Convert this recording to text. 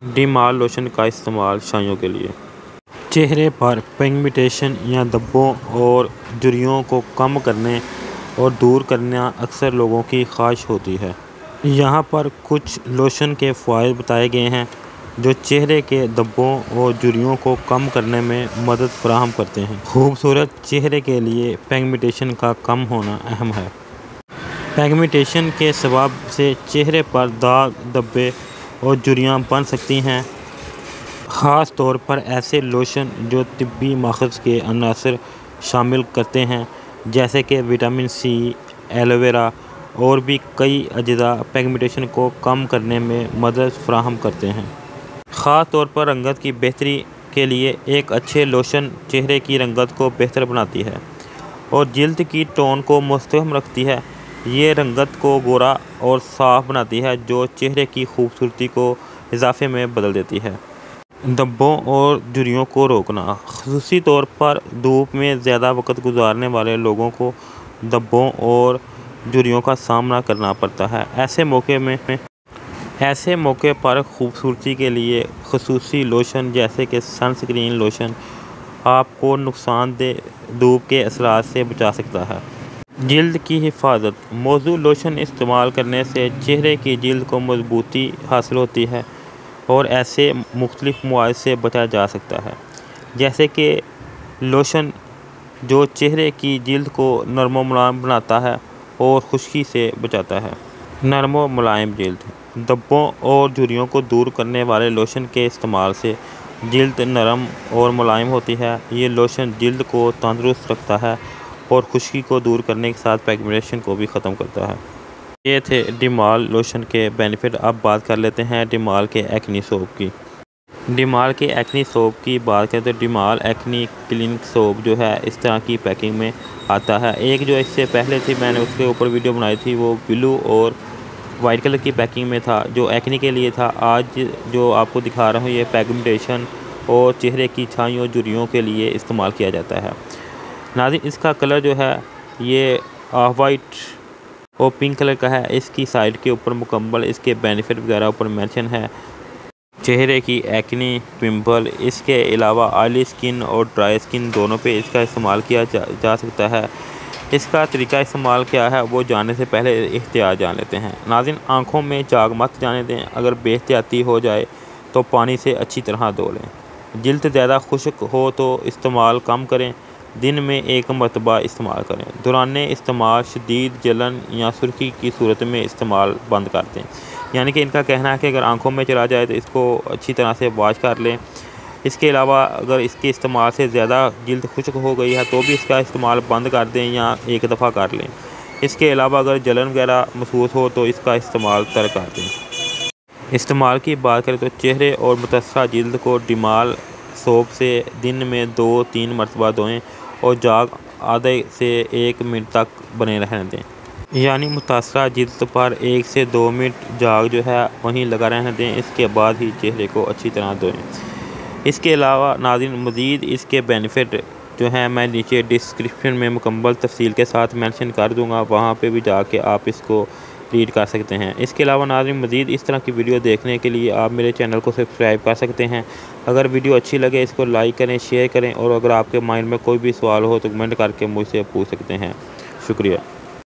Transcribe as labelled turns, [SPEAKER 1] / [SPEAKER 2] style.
[SPEAKER 1] डीमाल lotion का इस्तेमाल छाइयों के लिए। चेहरे पर पिगमेंटेशन या धब्बों और झुर्रियों को कम करने और दूर करना अक्सर लोगों की ख्वाहिश होती है। यहाँ पर कुछ लोशन के फ़ायदे बताए गए हैं जो चेहरे के धब्बों और झुर्रियों को कम करने में मदद फराहम करते हैं। खूबसूरत चेहरे के लिए पिगमेंटेशन का कम होना अहम है। पिगमेंटेशन के सबब से चेहरे पर दाग, धब्बे और झुर्रियाँ बन सकती हैं। ख़ास तौर पर ऐसे लोशन जो तिब्बी माखज़ के अनासर शामिल करते हैं जैसे कि विटामिन सी, एलोवेरा और भी कई अज्जा पिगमेंटेशन को कम करने में मदद फराहम करते हैं। ख़ास तौर पर रंगत की बेहतरी के लिए एक अच्छे लोशन चेहरे की रंगत को बेहतर बनाती है और जिल्द की टोन को मुस्तहकम रखती है। ये रंगत को गोरा और साफ़ बनाती है जो चेहरे की खूबसूरती को इजाफे में बदल देती है। धब्बों और झुर्रियों को रोकना। ख़ुसूसी तौर पर धूप में ज़्यादा वक्त गुजारने वाले लोगों को धब्बों और झुर्रियों का सामना करना पड़ता है। ऐसे मौके पर खूबसूरती के लिए ख़ुसूसी लोशन जैसे कि सनस्क्रीन लोशन आपको नुकसानदेह धूप के असरात से बचा सकता है। जिल्द की हिफाजत। मौजू लोशन इस्तेमाल करने से चेहरे की जिल्द को मजबूती हासिल होती है और ऐसे मुख्तलिफ मवाद से बचा जा सकता है जैसे कि लोशन जो चेहरे की जिल्द को नरम व मुलायम बनाता है और खुश्की से बचाता है। नरम व मुलायम जिल्द। धब्बों और झुर्रियों को दूर करने वाले लोशन के इस्तेमाल से जिल्द नरम और मुलायम होती है। ये लोशन जिल्द को तंदुरुस्त रखता है और खुश्की को दूर करने के साथ पिगमेंटेशन को भी ख़त्म करता है। ये थे डीमाल लोशन के बेनिफिट। अब बात कर लेते हैं डीमाल के एक्नी सोप की। डीमाल के एक्नी सोप की बात करें तो डीमाल एक्नी क्लिनिक सोप जो है इस तरह की पैकिंग में आता है। एक जो इससे पहले थी मैंने उसके ऊपर वीडियो बनाई थी वो ब्लू और वाइट कलर की पैकिंग में था जो एक्नी के लिए था। आज जो आपको दिखा रहा हूँ ये पिगमेंटेशन और चेहरे की छाइयों और झुर्रियों के लिए इस्तेमाल किया जाता है। नाज़रीन इसका कलर जो है ये ऑफ वाइट और पिंक कलर का है। इसकी साइड के ऊपर मुकम्मल इसके बेनिफिट वगैरह ऊपर मेंशन है। चेहरे की एक्नी, पिंपल, इसके अलावा ऑयली स्किन और ड्राई स्किन दोनों पे इसका इस्तेमाल किया जा सकता है। इसका तरीका इस्तेमाल क्या है वो जानने से पहले एहतियात जान लेते हैं। नाज़रीन आँखों में झाग मत जाने दें। अगर बेहतियाती हो जाए तो पानी से अच्छी तरह धो लें। जिल्द ज़्यादा खुश्क हो तो इस्तेमाल कम करें। दिन में एक मरतबा इस्तेमाल करें। दौरान इस्तेमाल शदीद जलन या सुर्खी की सूरत में इस्तेमाल बंद कर दें। यानी कि इनका कहना है कि अगर आंखों में चला जाए तो इसको अच्छी तरह से वॉश कर लें। इसके अलावा अगर इसके इस्तेमाल से ज़्यादा जिल्द खुश्क हो गई है तो भी इसका इस्तेमाल बंद कर दें या एक दफ़ा कर लें। इसके अलावा अगर जलन वगैरह महसूस हो तो इसका इस्तेमाल तर्क कर दें। इस्तेमाल की बात करें तो चेहरे और मुतअस्सरा जिल्द को डीमाल सोप से दिन में 2-3 मरतबा धोएं और झाग आधे से 1 मिनट तक बने रहने दें। यानी मुतासरा जिल्द पर 1 से 2 मिनट झाग जो है वहीं लगा रहने दें। इसके बाद ही चेहरे को अच्छी तरह धोएं। इसके अलावा नाज़रीन मज़ीद इसके बेनिफिट जो हैं मैं नीचे डिस्क्रिप्शन में मुकम्मल तफसील के साथ मेंशन कर दूंगा, वहाँ पे भी जाके आप इसको रीड कर सकते हैं। इसके अलावा नाज़रीन मज़ीद इस तरह की वीडियो देखने के लिए आप मेरे चैनल को सब्सक्राइब कर सकते हैं। अगर वीडियो अच्छी लगे इसको लाइक करें, शेयर करें और अगर आपके माइंड में कोई भी सवाल हो तो कमेंट करके मुझसे पूछ सकते हैं। शुक्रिया।